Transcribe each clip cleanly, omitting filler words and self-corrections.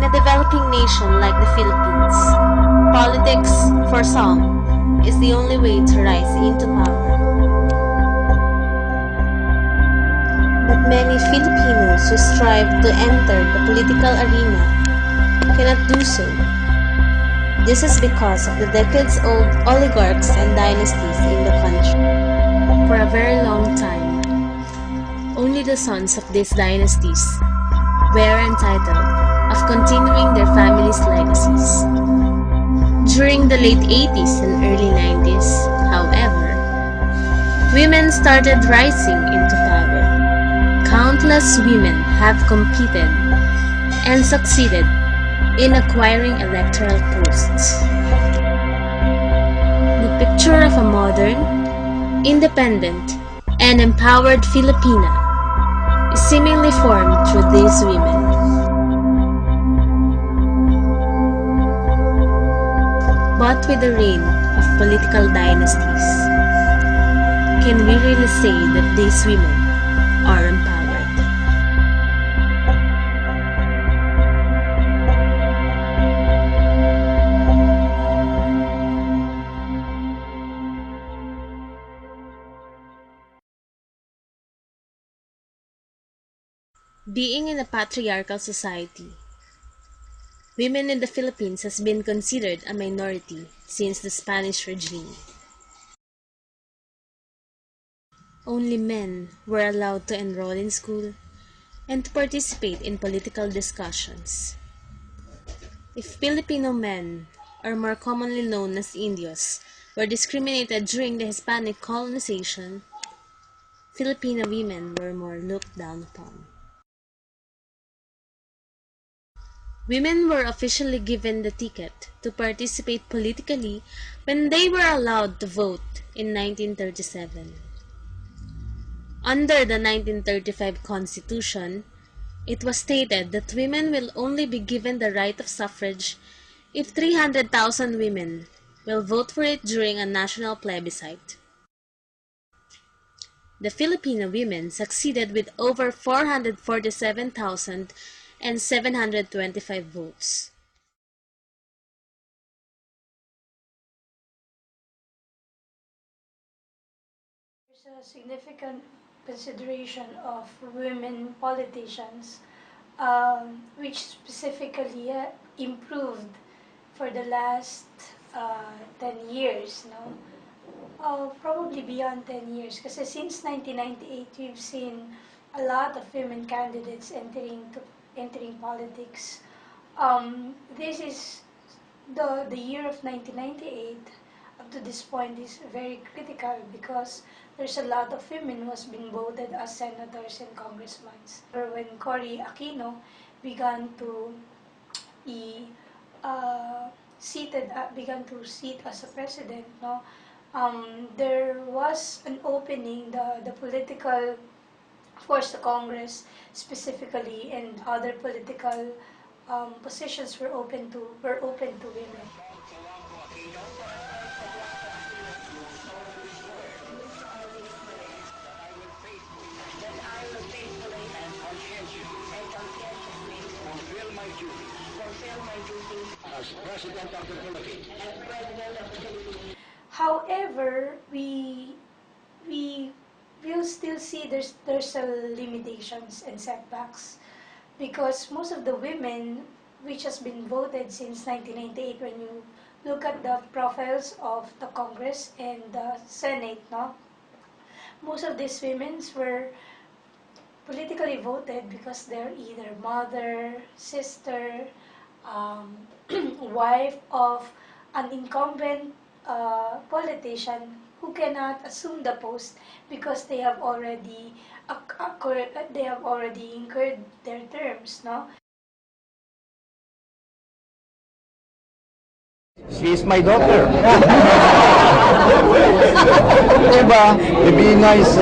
In a developing nation like the Philippines, politics, for some, is the only way to rise into power. But many Filipinos who strive to enter the political arena cannot do so. This is because of the decades-old oligarchs and dynasties in the country. For a very long time, only the sons of these dynasties were entitled of continuing their families' legacies. During the late 80s and early 90s, however, women started rising into power. Countless women have competed and succeeded in acquiring electoral posts. The picture of a modern, independent, and empowered Filipina is seemingly formed through these women. But with the reign of political dynasties, can we really say that these women are empowered? Being in a patriarchal society, women in the Philippines has been considered a minority since the Spanish regime. Only men were allowed to enroll in school and to participate in political discussions. If Filipino men, or more commonly known as Indios, were discriminated during the Hispanic colonization, Filipino women were more looked down upon. Women were officially given the ticket to participate politically when they were allowed to vote in 1937. Under the 1935 Constitution, it was stated that women will only be given the right of suffrage if 300,000 women will vote for it during a national plebiscite. The Filipino women succeeded with over 447,725 votes. There's a significant consideration of women politicians, which specifically improved for the last 10 years, no? Probably beyond 10 years. Because since 1998, we've seen a lot of women candidates entering politics. This is the year of 1998 up to this point is very critical because there's a lot of women who has been voted as senators and congressmen. When Cory Aquino began to be began to sit as a president, no, there was an opening. The political force, the Congress specifically, and other political positions were open to women. As President of the Philippines. However, we will still see there's limitations and setbacks because most of the women which has been voted since 1998, when you look at the profiles of the Congress and the Senate, no, most of these women were politically voted because they're either mother, sister, wife of an incumbent politician who cannot assume the post because they have already incurred their terms, no? She is my daughter. Diba? Ibina is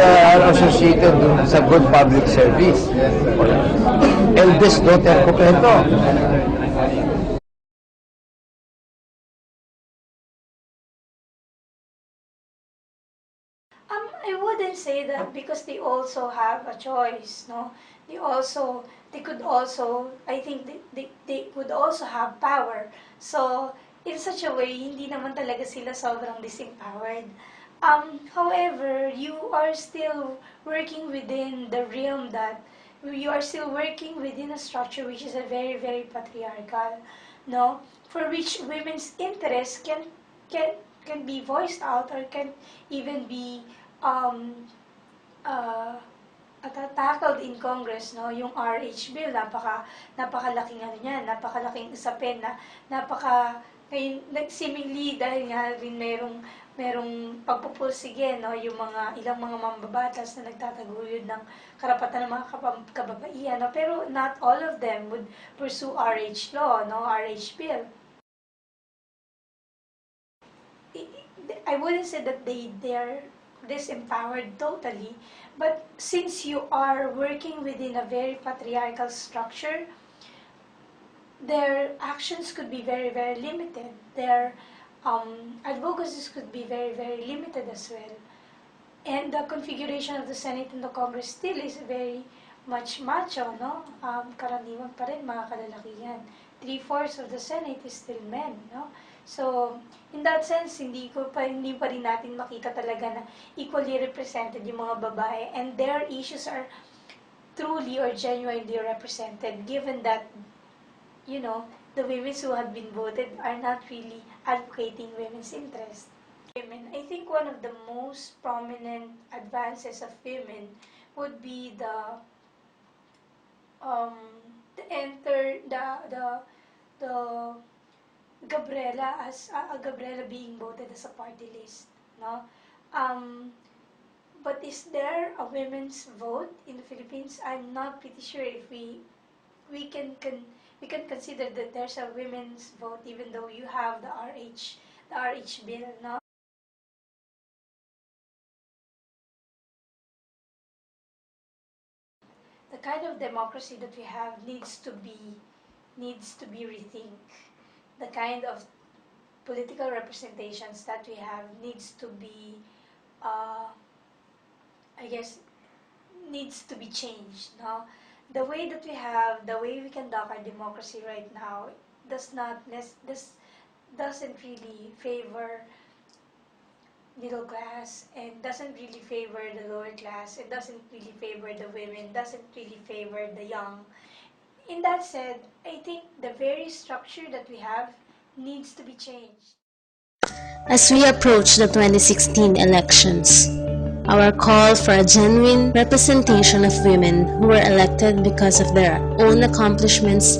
associated sa good public service. Eldest daughter ko pa ito. I wouldn't wouldn't say that because they also have a choice, no? They could also, I think they would also have power. So, in such a way, hindi naman talaga sila sobrang disempowered. However, you are still working within the realm that you are still working within a structure which is a very, very patriarchal, no? For which women's interests can be voiced out or can even be um, uh, tackled in Congress, no? Yung RH bill, napakalaking ano niyan, napakalaking usapin na ngayon, seemingly dahil nga rin merong pagpupursige, no? Yung ilang mga mambabatas na nagtataguyod ng karapatan ng mga kababaihan, no? Pero not all of them would pursue RH law, no? RH bill. I wouldn't say that they're disempowered totally, but since you are working within a very patriarchal structure, their actions could be very, very limited. Their advocacies could be very, very limited as well. And the configuration of the Senate and the Congress still is very much macho, no? Karaniwan pa rin mga kalalakihan. 3/4 of the Senate is still men, no? So, in that sense, hindi pa rin natin makita talaga na equally represented yung mga babae and their issues are truly or genuinely represented, given that, you know, the women who have been voted are not really advocating women's interests. Women, I think one of the most prominent advances of women would be the Gabriela as Gabriela being voted as a party list, no? But is there a women's vote in the Philippines? I'm not pretty sure if we can consider that there's a women's vote, even though you have the RH bill, no? The kind of democracy that we have needs to be rethink. The kind of political representations that we have needs to be, I guess, needs to be changed. No, the way we conduct our democracy right now doesn't really favor middle class and doesn't really favor the lower class. It doesn't really favor the women. Doesn't really favor the young. In that said, I think the very structure that we have needs to be changed. As we approach the 2016 elections, our call for a genuine representation of women who were elected because of their own accomplishments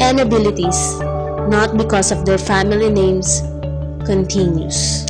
and abilities, not because of their family names, continues.